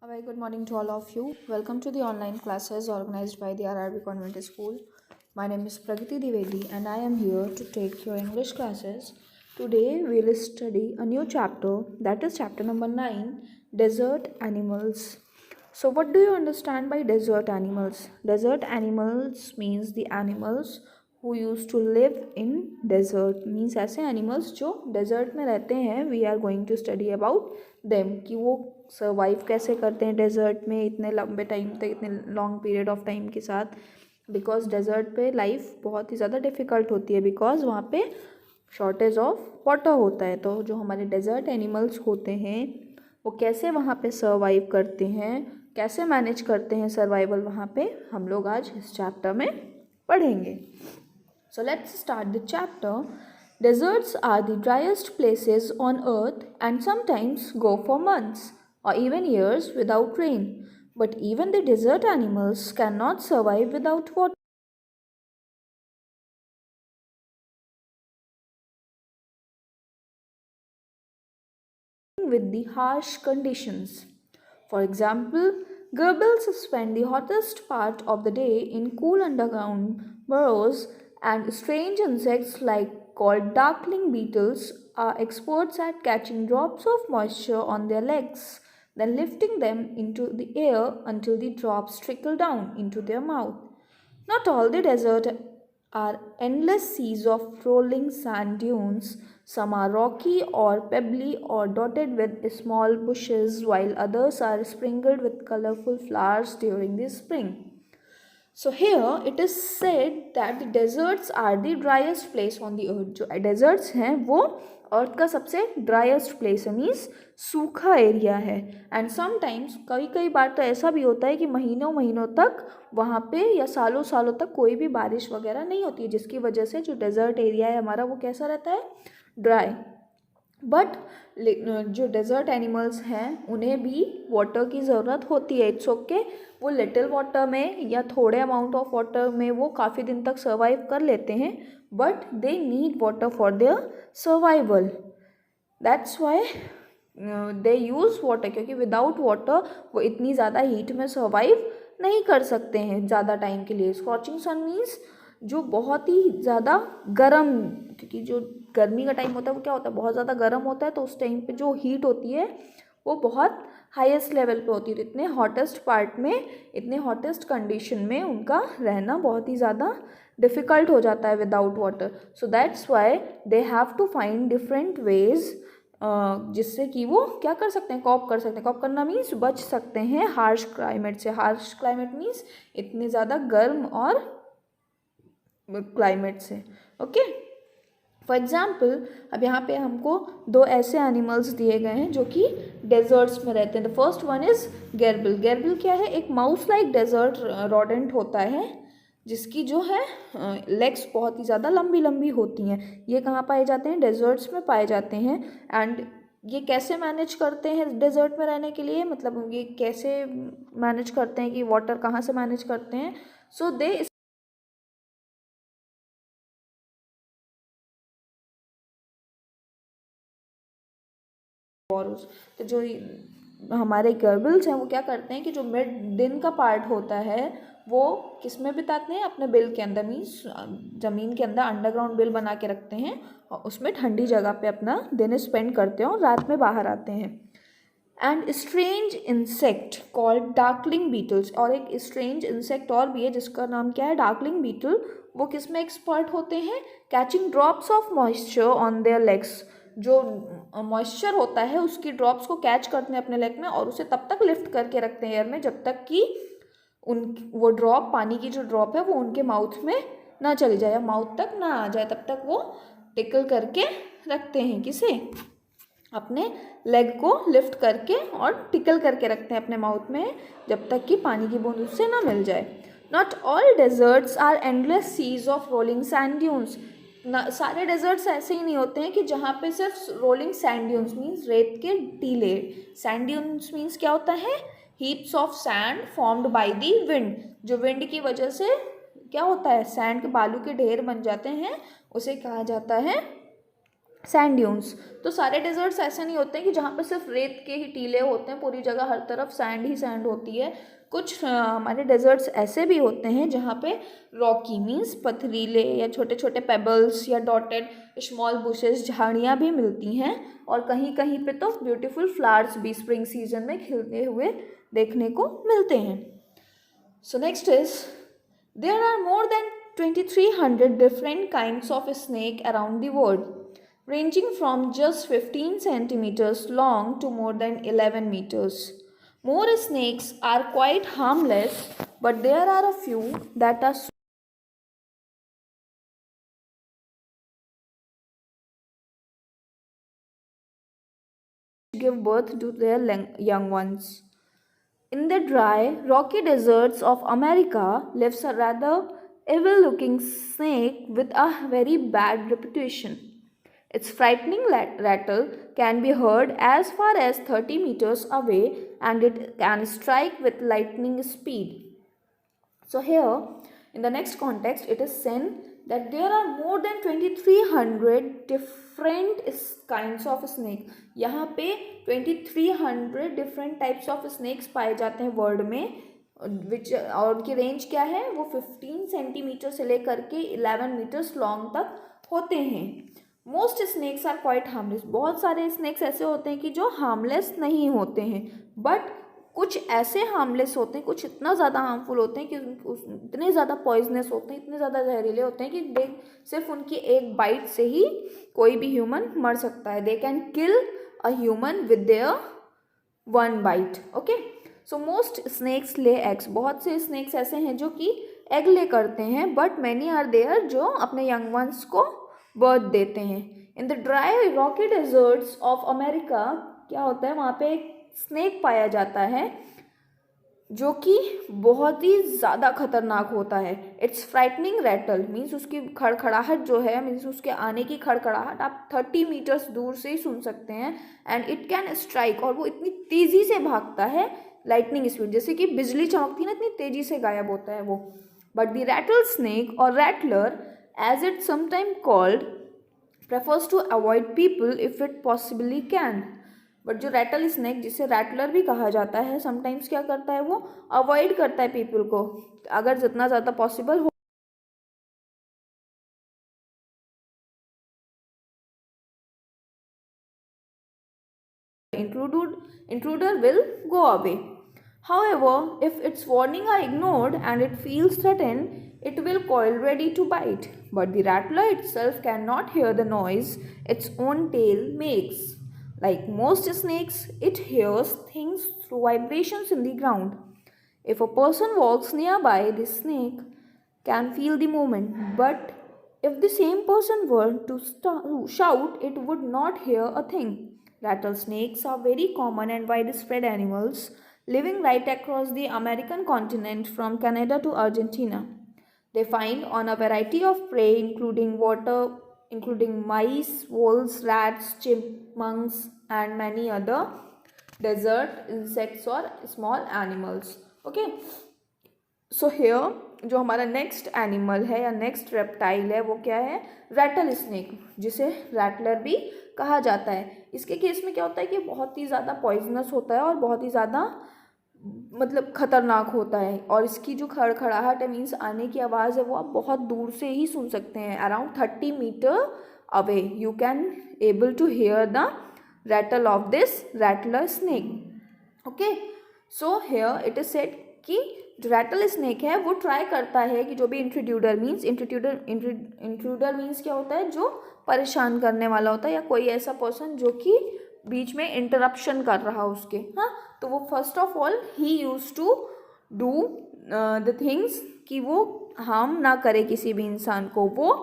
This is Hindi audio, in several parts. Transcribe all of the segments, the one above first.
A very good morning to all of you. Welcome to the online classes organized by the RRB Convent School. My name is Pragati Divedi and I am here to take your English classes. Today we will study a new chapter, that is chapter number 9, Desert Animals. So what do you understand by desert animals? Desert animals means the animals who used to live in desert, means ऐसे animals जो desert में रहते हैं. We are going to study about them कि वो सर्वाइव कैसे करते हैं डेजर्ट में इतने लंबे टाइम तक, इतने लॉन्ग पीरियड ऑफ टाइम के साथ. बिकॉज डेजर्ट पे लाइफ बहुत ही ज़्यादा डिफ़िकल्ट होती है, बिकॉज वहाँ पे शॉर्टेज ऑफ वाटर होता है. तो जो हमारे डेजर्ट एनिमल्स होते हैं वो कैसे वहाँ पे सर्वाइव करते हैं, कैसे मैनेज करते हैं सर्वाइवल, वहाँ पे हम लोग आज इस चैप्टर में पढ़ेंगे. So let's start the chapter. Deserts are the driest places on earth and sometimes go for months or even years without rain. But even the desert animals cannot survive without water. With the harsh conditions. For example, gerbils spend the hottest part of the day in cool underground burrows, and strange insects called darkling beetles are experts at catching drops of moisture on their legs, then lifting them into the air until the drops trickle down into their mouth. Not all the desert are endless seas of rolling sand dunes. Some are rocky or pebbly or dotted with small bushes, while others are sprinkled with colorful flowers during the spring. So here it is said that the deserts are the driest place on the earth. जो deserts हैं वो अर्थ का सबसे ड्राइस्ट प्लेस है, मीन्स सूखा एरिया है. एंड समटाइम्स कई बार तो ऐसा भी होता है कि महीनों महीनों तक वहाँ पे या सालों सालों तक कोई भी बारिश वगैरह नहीं होती है, जिसकी वजह से जो डेजर्ट एरिया है हमारा वो कैसा रहता है, ड्राई. बट जो डेजर्ट एनिमल्स हैं उन्हें भी वाटर की ज़रूरत होती है. इट्स ओके, वो लिटिल वाटर में या थोड़े अमाउंट ऑफ वाटर में वो काफ़ी दिन तक सर्वाइव कर लेते हैं, but they need water for their survival. That's why they use water, क्योंकि विदाउट वाटर वो इतनी ज़्यादा हीट में सर्वाइव नहीं कर सकते हैं ज़्यादा टाइम के लिए. स्कॉचिंग सन मीन्स जो बहुत ही ज़्यादा गर्म, क्योंकि जो गर्मी का टाइम होता है वो क्या होता है, बहुत ज़्यादा गर्म होता है, तो उस टाइम पे जो हीट होती है वो बहुत हाईएस्ट लेवल पे होती है. तो इतने हॉटेस्ट पार्ट में, इतने हॉटेस्ट कंडीशन में उनका रहना बहुत ही ज़्यादा डिफ़िकल्ट हो जाता है without water. So that's why they have to find different ways जिससे कि वो क्या कर सकते हैं, कॉप कर सकते हैं. कॉप करना मीन्स बच सकते हैं हार्श क्लाइमेट से. हार्श क्लाइमेट मीन्स इतने ज़्यादा गर्म और क्लाइमेट से. ओके, फॉर एग्जाम्पल अब यहाँ पे हमको दो ऐसे एनिमल्स दिए गए हैं जो कि डेजर्ट्स में रहते हैं. The first one is gerbil. Gerbil क्या है, एक माउस लाइक डेजर्ट रोडेंट होता है जिसकी जो है लेग्स बहुत ही ज़्यादा लंबी लंबी होती हैं. ये कहाँ पाए जाते हैं, डेजर्ट्स में पाए जाते हैं. एंड ये कैसे मैनेज करते हैं डेजर्ट में रहने के लिए, मतलब ये कैसे मैनेज करते हैं कि वाटर कहाँ से मैनेज करते हैं. सो दे तो जो हमारे गर्बिल्स हैं वो क्या करते हैं कि जो मिड दिन का पार्ट होता है वो किस में बिताते हैं, अपने बिल के अंदर, मीन्स ज़मीन के अंदर अंडरग्राउंड बिल बना के रखते हैं और उसमें ठंडी जगह पे अपना दिन स्पेंड करते हैं और रात में बाहर आते हैं. And strange insect called darkling beetles, और एक स्ट्रेंज इंसेक्ट और भी है जिसका नाम क्या है, डार्कलिंग बीटल. वो किस में एक्सपर्ट होते हैं, catching drops of moisture on their legs. जो मॉइस्चर होता है उसकी ड्रॉप्स को कैच करते हैं अपने लेग में और उसे तब तक लिफ्ट करके रखते हैं एयर में जब तक कि वो ड्रॉप, पानी की जो ड्रॉप है वो उनके माउथ में ना चली जाए या माउथ तक ना आ जाए, तब तक वो टिकल करके रखते हैं. किसे, अपने लेग को लिफ्ट करके और टिकल करके रखते हैं अपने माउथ में जब तक कि पानी की बूंद उससे ना मिल जाए. Not all deserts are endless seas of rolling sand dunes. सारे डेजर्ट्स ऐसे ही नहीं होते हैं कि जहाँ पे सिर्फ रोलिंग सैंड ड्यून्स मीन्स रेत के टीले. सैंड ड्यून्स मीन्स क्या होता है, heaps of sand formed by the wind. जो विंड की वजह से क्या होता है, सैंड के बालू के ढेर बन जाते हैं, उसे कहा जाता है सैंड ड्यून्स, तो सारे डेजर्ट्स ऐसे नहीं होते हैं कि जहाँ पे सिर्फ रेत के ही टीले होते हैं, पूरी जगह हर तरफ सैंड ही सैंड होती है। कुछ हमारे डेजर्ट्स ऐसे भी होते हैं जहाँ पे रॉकी मीन्स पथरीले या छोटे छोटे पेबल्स या डॉटेड स्मॉल बुशेस झाड़ियाँ भी मिलती हैं, और कहीं कहीं पे तो ब्यूटीफुल फ्लावर्स भी स्प्रिंग सीजन में खिलते हुए देखने को मिलते हैं। So next is there are more than 2300 different kinds of snake around the world, ranging from just 15 centimeters long to more than 11 meters. More snakes are quite harmless, but there are a few that are give birth to their young ones. In the dry, rocky deserts of America lives a rather evil looking snake with a very bad reputation. Its frightening rattle can be heard as far as 30 meters away, and it can strike with lightning speed. So here, in the next context, it is said that there are more than 2300 different kinds of snake. यहाँ पे 2300 different types of snakes पाए जाते हैं वर्ल्ड में, विच और उनकी रेंज क्या है, वो 15 सेंटीमीटर से लेकर के 11 मीटर्स लॉन्ग तक होते हैं। Most snakes are quite harmless, बहुत सारे स्नेक्स ऐसे होते हैं कि जो हार्मलेस नहीं होते हैं, बट कुछ ऐसे हार्मलेस होते हैं, कुछ इतना ज़्यादा हार्मफुल होते हैं कि इतने ज़्यादा पॉइजनस होते हैं, इतने ज़्यादा जहरीले होते हैं कि देख सिर्फ उनकी एक बाइट से ही कोई भी ह्यूमन मर सकता है। They can kill a human with their one bite. Okay, so most snakes lay eggs, बहुत से स्नेक्स ऐसे हैं जो कि एग ले करते हैं, बट मैनी आर देयर जो अपने यंग वंस को बर्थ देते हैं। In the dry Rocky desserts of America क्या होता है, वहाँ पे एक स्नेक पाया जाता है जो कि बहुत ही ज़्यादा खतरनाक होता है। इट्स फ्राइटनिंग रैटल मीन्स उसकी खड़खड़ाहट जो है, मीन्स उसके आने की खड़खड़ाहट आप 30 मीटर्स दूर से ही सुन सकते हैं। एंड इट कैन स्ट्राइक, और वो इतनी तेज़ी से भागता है, लाइटनिंग स्पीड, जैसे कि बिजली चमकती है ना, इतनी तेज़ी से गायब होता है वो। बट द रैटल स्नेक और rattler as it's sometimes called prefers to avoid people if it possibly can. But जो रैटल स्नेक, जिसे रैटलर भी कहा जाता है, समटाइम्स क्या करता है, वो अवॉइड करता है पीपल को, अगर जितना ज़्यादा पॉसिबल हो। Intruder will go away. However, if its warning are ignored and it feels threatened, it will coil ready to bite. But the rattler itself cannot hear the noise its own tail makes. Like most snakes, it hears things through vibrations in the ground. If a person walks nearby, the snake can feel the movement, but if the same person were to shout, it would not hear a thing. Rattlesnakes are very common and widespread animals living right across the American continent from Canada to Argentina. They find on a variety of prey including mice, voles, rats, chipmunks and many other desert insects or small animals. Okay, so here जो हमारा नेक्स्ट एनिमल है या नेक्स्ट रेप्टाइल है वो क्या है, रैटल स्नेक, जिसे रैटलर भी कहा जाता है। इसके केस में क्या होता है कि बहुत ही ज़्यादा पॉइजनस होता है और बहुत ही ज़्यादा मतलब खतरनाक होता है, और इसकी जो खड़खड़ाहट है मीन्स आने की आवाज़ है वो आप बहुत दूर से ही सुन सकते हैं, around 30 metre away you can able to hear the rattle of this rattler snake. Okay, so here it is said कि जो रैटल स्नेक है वो ट्राई करता है कि जो भी इंट्रूडर मीन्स क्या होता है, जो परेशान करने वाला होता है या कोई ऐसा पर्सन जो कि बीच में इंटरप्शन कर रहा उसके, हाँ, तो वो first of all he use to do the things कि वो हार्म ना करे किसी भी इंसान को, वो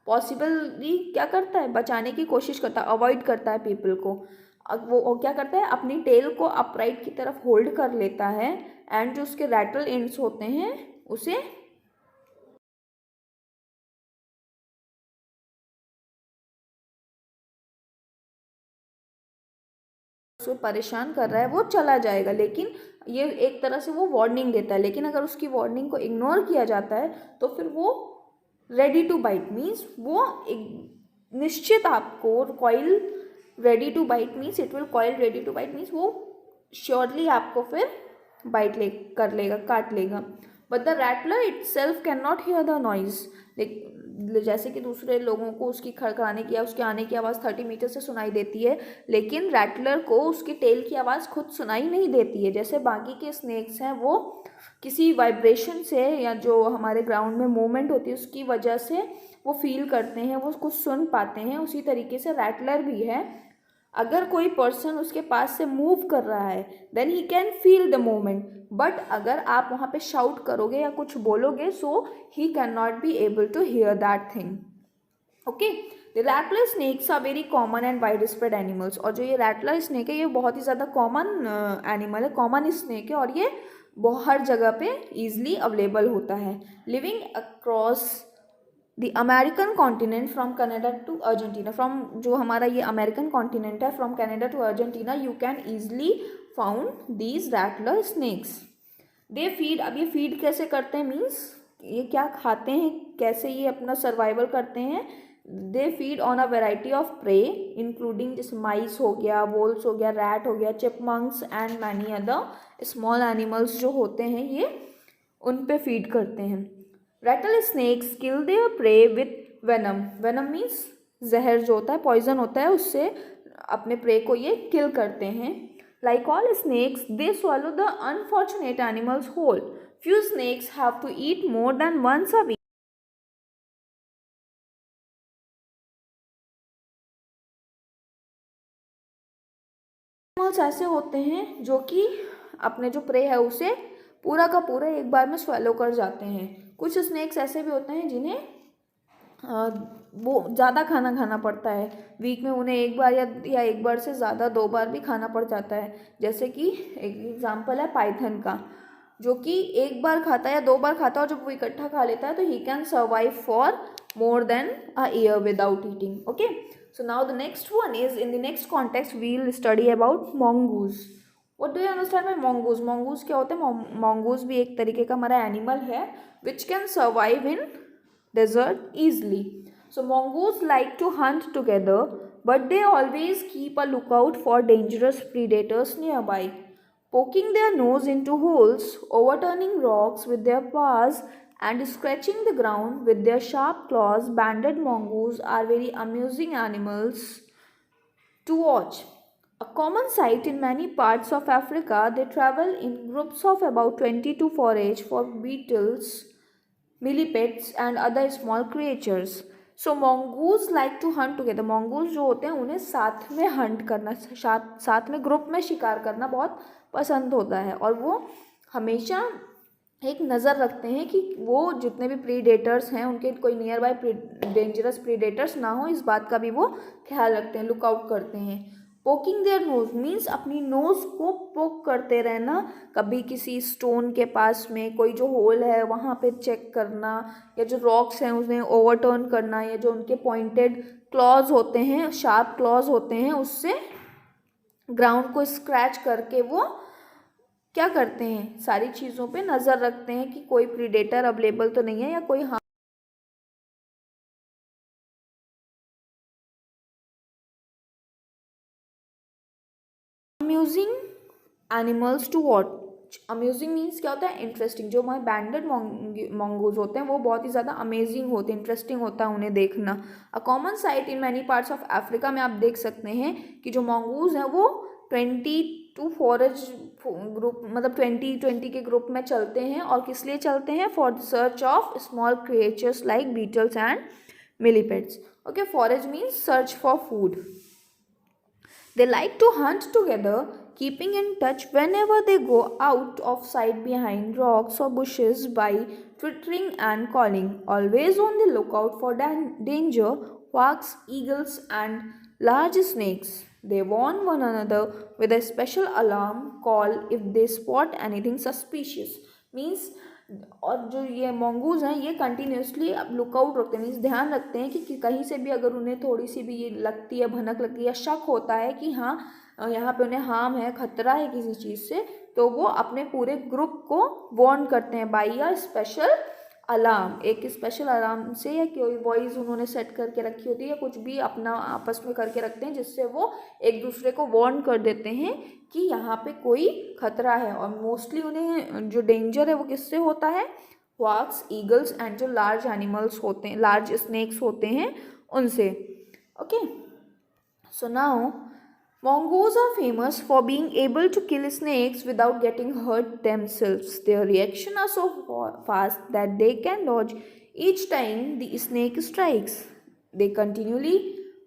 पॉसिबली क्या करता है, बचाने की कोशिश करता है, अवॉइड करता है पीपल को। अब वो क्या करता है, अपनी टेल को अपराइट की तरफ होल्ड कर लेता है, एंड जो उसके रैटल एंड्स होते हैं उसे परेशान कर रहा है वो चला जाएगा। लेकिन ये एक तरह से वो वार्निंग देता है, लेकिन अगर उसकी वार्निंग को इग्नोर किया जाता है तो फिर वो रेडी टू बाइट मीन्स वो निश्चित आपको coil ready to bite means it will coil ready to bite means वो श्योरली आपको फिर बाइट कर लेगा, काट लेगा. But the rattler itself can not hear the noise. जैसे कि दूसरे लोगों को उसकी खड़खड़ाने की या उसके आने की आवाज़ 30 मीटर से सुनाई देती है, लेकिन रैटलर को उसकी टेल की आवाज़ खुद सुनाई नहीं देती है. जैसे बाकी के स्नेक्स हैं वो किसी वाइब्रेशन से या जो हमारे ग्राउंड में मूवमेंट होती है उसकी वजह से वो फील करते हैं, वो कुछ सुन पाते हैं. उसी तरीके से रैटलर भी है. अगर कोई पर्सन उसके पास से मूव कर रहा है then he can feel the moment. But अगर आप वहाँ पे शाउट करोगे या कुछ बोलोगे so he can not be able to hear that thing. Okay. The rattler snakes are very common and wide spread animals. और जो ये रैटलर स्नेक है ये बहुत ही ज़्यादा कॉमन एनिमल है, कॉमन स्नेक है, और ये हर जगह पे ईजिली अवेलेबल होता है. Living across the American continent from Canada to Argentina. From जो हमारा ये अमेरिकन कॉन्टिनेंट है from Canada to Argentina you can easily found these rattler snakes. They feed. अब ये फीड कैसे करते हैं मीन्स ये क्या खाते हैं, कैसे ये अपना सर्वाइवल करते हैं. They feed on a variety of prey including जैसे माइस हो गया, वोल्स हो गया, रैट हो गया, chipmunks and many other small animals जो होते हैं ये उन पे फीड करते हैं. Rattlesnakes kill their prey with venom. Venom means जहर जो होता है, पॉइजन होता है, उससे अपने प्रे को ये किल करते हैं. Like all snakes, they swallow the unfortunate animals whole. Few snakes have to eat more than once a week. Animals ऐसे होते हैं जो कि अपने जो प्रे है उसे पूरा का पूरा एक बार में स्वेलो कर जाते हैं. कुछ स्नेक्स ऐसे भी होते हैं जिन्हें वो ज़्यादा खाना खाना पड़ता है. वीक में उन्हें एक बार या एक बार से ज़्यादा 2 बार भी खाना पड़ जाता है. जैसे कि एक एग्जांपल है पाइथन का, जो कि एक बार खाता है या 2 बार खाता है, और जब वो इकट्ठा खा लेता है तो he can survive for more than a year without eating. Okay. So now the next one is in the next context we will study about mongoose. What do you understand by mongoose? Mongoose क्या होते हैं? mongoose भी एक तरीके का हमारा एनिमल है which can survive in desert easily. So mongoose like to hunt together, but they always keep a lookout for dangerous predators nearby. Poking their nose into holes, overturning rocks with their paws, and scratching the ground with their sharp claws, banded mongoose are very amusing animals to watch. A common sight in many parts of Africa, they travel in groups of about 20 to forage for beetles, millipedes and other small creatures. So mongoose like to hunt together. mongoose जो होते हैं उन्हें साथ में हंट करना, साथ में ग्रुप में शिकार करना बहुत पसंद होता है, और वो हमेशा एक नज़र रखते हैं कि वो जितने भी प्रीडेटर्स हैं उनके कोई नियर बाय डेंजरस प्रीडेटर्स ना हो, इस बात का भी वो ख्याल रखते हैं, लुकआउट करते हैं. पोकिंग देयर नोज मीन्स अपनी नोज़ को पोक करते रहना. कभी किसी स्टोन के पास में कोई जो होल है वहाँ पे चेक करना, या जो रॉक्स हैं उन्हें ओवरटर्न करना, या जो उनके पॉइंटेड क्लॉज होते हैं, शार्प क्लॉज होते हैं, उससे ग्राउंड को स्क्रैच करके वो क्या करते हैं, सारी चीज़ों पे नज़र रखते हैं कि कोई प्रीडेटर अवेलेबल तो नहीं है या कोई amusing animals to watch. Amusing means क्या होता है? इंटरेस्टिंग. जो हमारे बैंडेड mongoose होते हैं वो बहुत ही ज़्यादा अमेजिंग होते हैं, इंटरेस्टिंग होता है उन्हें देखना. A common site in many parts of Africa में आप देख सकते हैं कि जो mongoose हैं वो 20 टू फॉरेज ग्रुप मतलब 20 के ग्रुप में चलते हैं. और किस लिए चलते हैं? For the search of small creatures like beetles and millipedes. Okay. Forage means search for food. They like to hunt together, keeping in touch whenever they go out of sight behind rocks or bushes by twittering and calling. Always on the lookout for danger, hawks, eagles, and large snakes. They warn one another with a special alarm call if they spot anything suspicious. Means और जो ये mongoose हैं ये कंटिन्यूसली अब लुकआउट रखते हैं, मीन्स ध्यान रखते हैं कि कहीं से भी अगर उन्हें थोड़ी सी भी ये लगती है, भनक लगती है या शक होता है कि हाँ यहाँ पे उन्हें हार्म है, खतरा है किसी चीज़ से, तो वो अपने पूरे ग्रुप को वार्न करते हैं बाई अ स्पेशल अलार्म, एक स्पेशल अलार्म से या कोई वॉइस उन्होंने सेट करके रखी होती है या कुछ भी अपना आपस में करके रखते हैं जिससे वो एक दूसरे को वार्न कर देते हैं कि यहाँ पे कोई खतरा है। और मोस्टली उन्हें जो डेंजर है वो किससे होता है, हॉक्स, ईगल्स एंड जो लार्ज एनिमल्स होते हैं, लार्ज स्नेक्स होते हैं उनसे। Okay, so now mongoose are famous for being able to kill snakes without getting hurt themselves. Their reaction are so fast that they can dodge each time the snake strikes. They continually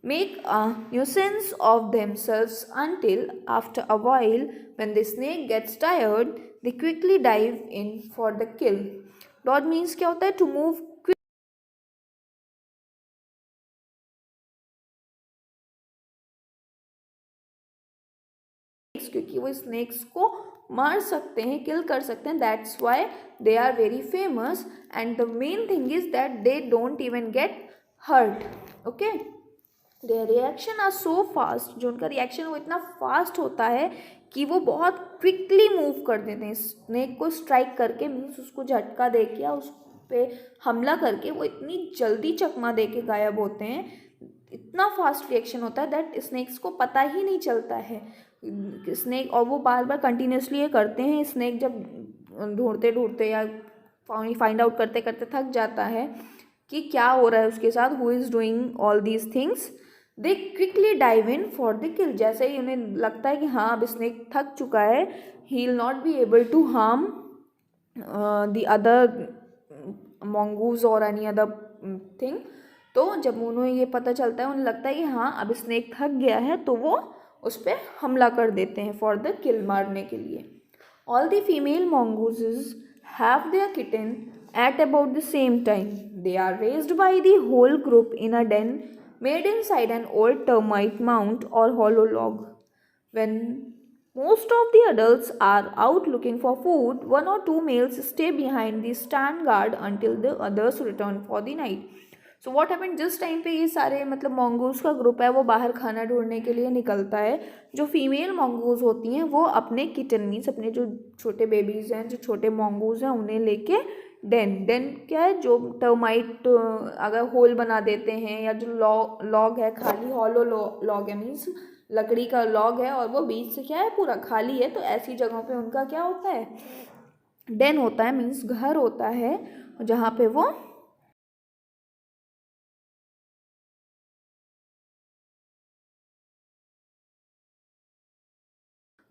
make a nuisance of themselves until, after a while, when the snake gets tired, they quickly dive in for the kill. Dodge means क्या होता है, to move, क्योंकि वो स्नेक्स को मार सकते हैं, किल कर सकते हैं। That's why they are very famous and the main thing is that they don't even get hurt. Okay, their reaction are so fast, जो उनका रिएक्शन वो इतना फास्ट होता है कि वो बहुत क्विकली मूव कर देते हैं। स्नेक को स्ट्राइक करके मीन्स उसको झटका दे के या उस पर हमला करके वो इतनी जल्दी चकमा दे के गायब होते हैं। इतना फास्ट रिएक्शन होता है दैट स्नेक्स को पता ही नहीं चलता है स्नेक, और वो बार बार कंटिन्यूसली ये करते हैं। स्नेक जब ढूंढते ढूंढते या फाइंड आउट करते करते थक जाता है कि क्या हो रहा है उसके साथ, who is doing all these things, they quickly dive in for the किल। जैसे ही उन्हें लगता है कि हाँ अब स्नेक थक चुका है, he will not be able to harm the other mongoose और एनी अदर थिंग, तो जब उन्हें ये पता चलता है, उन्हें लगता है कि हाँ अब स्नेक थक गया है, तो वो उस पर हमला कर देते हैं फॉर द किल, मारने के लिए। All the female mongooses have their kitten at about the same time. They are raised by the whole group in a den made inside an old termite mound or hollow log. When most of the adults are out looking for food, one or two males stay behind the stand guard until the others return for the night. So what happen, जिस टाइम पे ये सारे मतलब mongoose का ग्रुप है वो बाहर खाना ढूंढने के लिए निकलता है, जो फीमेल mongoose होती हैं वो अपने किचन मीन्स अपने जो छोटे बेबीज़ हैं, जो छोटे mongoose हैं, उन्हें लेके डेन क्या है, जो टर्माइट अगर होल बना देते हैं, या जो लॉग है खाली, हॉलो लॉग है मीन्स लकड़ी का लॉग है और वो बीच से क्या है पूरा खाली है, तो ऐसी जगहों पे उनका क्या होता है, डेन होता है, मीन्स घर होता है जहाँ पे वो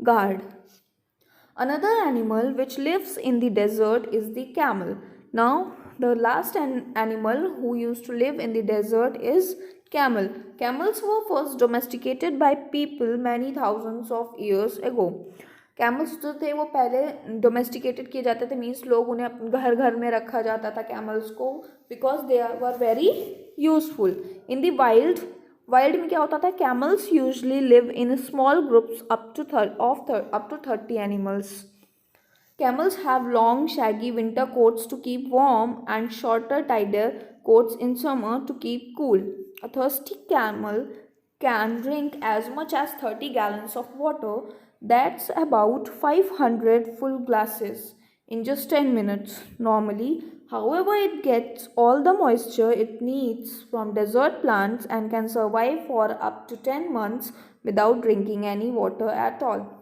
guard. Another animal which lives in the desert is the camel. Now, the last animal who used to live in the desert is camel. Camels were first domesticated by people many thousands of years ago. Camels जो थे वो पहले डोमेस्टिकेटेड किए जाते थे, मीन्स लोग उन्हें घर घर में रखा जाता था कैमल्स को, because they were very useful in the wild. Wild में क्या होता था, camels usually live in small groups up to 30 animals. Camels have long, shaggy winter coats to keep warm and shorter, tighter coats in summer to keep cool. A thirsty camel can drink as much as 30 gallons of water, that's about 500 full glasses, in just 10 minutes normally. However, it gets all the moisture it needs from desert plants and can survive for up to 10 months without drinking any water at all.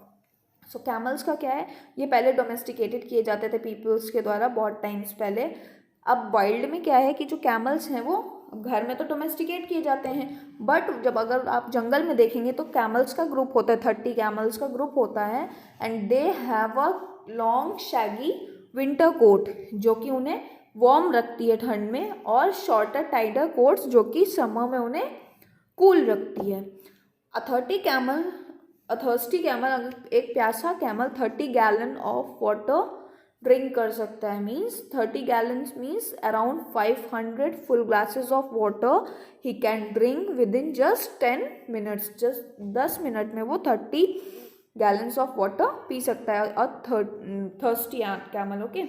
So camels का क्या है, ये पहले डोमेस्टिकेटेड किए जाते थे पीपल्स के द्वारा बहुत टाइम्स पहले। अब वाइल्ड में क्या है कि जो कैमल्स हैं वो घर में तो डोमेस्टिकेट किए जाते हैं, बट जब अगर आप जंगल में देखेंगे तो कैमल्स का ग्रुप होता है, 30 कैमल्स का ग्रुप होता है, and they have a long shaggy winter coat जो कि उन्हें वार्म रखती है ठंड में, और शॉर्टर टाइडर कोट्स जो कि समर में उन्हें कूल रखती है। अ थर्स्टी कैमल, एक प्यासा camel 30 gallon of water drink कर सकता है, means 30 gallons means around 500 full glasses of water he can drink with in just 10 minutes. Just 10 minute में वो 30 गैलन्स ऑफ वाटर पी सकता है, और thirsty camel. Okay,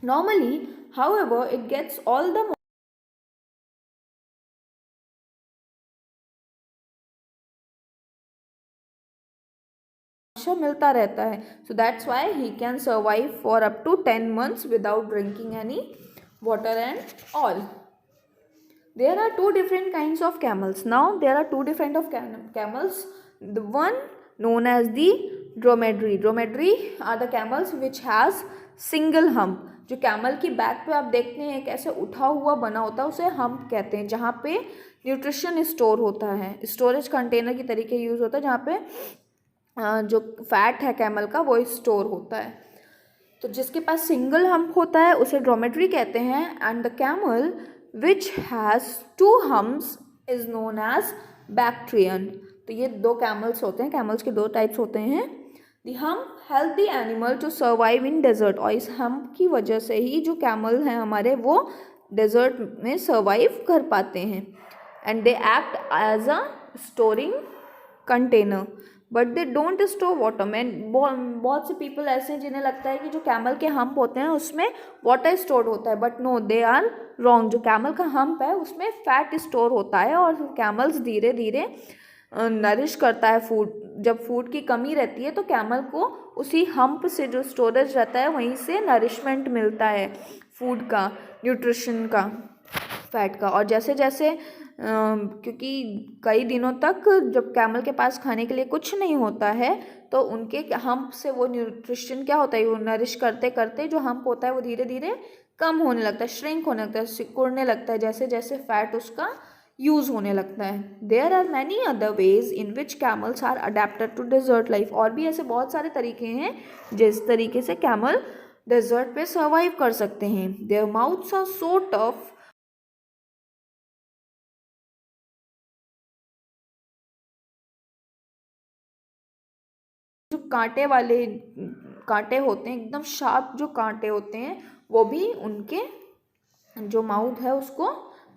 normally however it gets all the मिलता रहता है, so that's why he can survive for up to 10 months without drinking any water and all. There are two different kinds of camels. Now there are two different of camels. The one known as the dromedary. Dromedary are the camels which has single hump. जो कैमल की बैक पे आप देखते हैं कैसे उठा हुआ बना होता है उसे हम्प कहते हैं, जहाँ पे न्यूट्रिशन स्टोर होता है, स्टोरेज कंटेनर की तरीके यूज़ होता है, जहाँ पे जो फैट है कैमल का वो स्टोर होता है. तो जिसके पास सिंगल हम्प होता है उसे ड्रोमेट्री कहते हैं. And the camel which has two humps is known as Bactrian. तो ये दो कैमल्स होते हैं, कैमल्स के दो टाइप्स होते हैं. The hump help the animal to survive in desert. और इस हम्प की वजह से ही जो कैमल हैं हमारे वो डेजर्ट में सर्वाइव कर पाते हैं. And they act as a storing container but they don't store water. Man बहुत से पीपल ऐसे हैं जिन्हें लगता है कि जो कैमल के हम्प होते हैं उसमें वाटर स्टोर होता है, but no, they are wrong. जो कैमल का हम्प है उसमें फैट स्टोर होता है और कैमल्स धीरे धीरे नरिश करता है फूड. जब फूड की कमी रहती है तो कैमल को उसी हम्प से जो स्टोरेज रहता है वहीं से नरिशमेंट मिलता है फूड का, न्यूट्रिशन का, फैट का. और जैसे जैसे क्योंकि कई दिनों तक जब कैमल के पास खाने के लिए कुछ नहीं होता है तो उनके हम्प से वो न्यूट्रिशन क्या होता है, वो नरिश करते करते जो हम्प होता है वो धीरे धीरे कम होने लगता है, श्रिंक होने लगता है, सिकुड़ने लगता है जैसे जैसे फैट उसका यूज़ होने लगता है. There are many other ways in which camels are adapted to desert life. और भी ऐसे बहुत सारे तरीके हैं जिस तरीके से कैमल डेजर्ट पे सर्वाइव कर सकते हैं. Their mouths are so tough. जो कांटे होते हैं एकदम शार्प, जो कांटे होते हैं वो भी उनके जो माउथ है उसको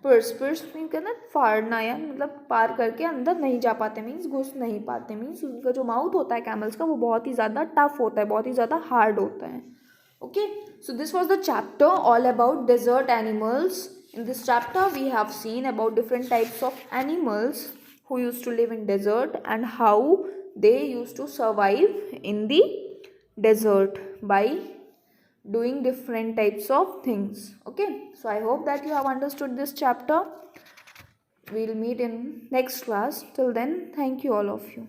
पर्स मीन करना फाड़ना, या मतलब पार करके अंदर नहीं जा पाते, मीन्स घुस नहीं पाते. मीन्स उनका जो माउथ होता है कैमल्स का वो बहुत ही ज़्यादा टफ होता है, बहुत ही ज़्यादा हार्ड होता है. Okay, so this was the chapter all about desert animals. In this chapter we have seen about different types of animals who used to live in desert and how they used to survive in the desert by doing different types of things. Okay, so I hope that you have understood this chapter. We'll meet in next class. Till then, thank you all of you.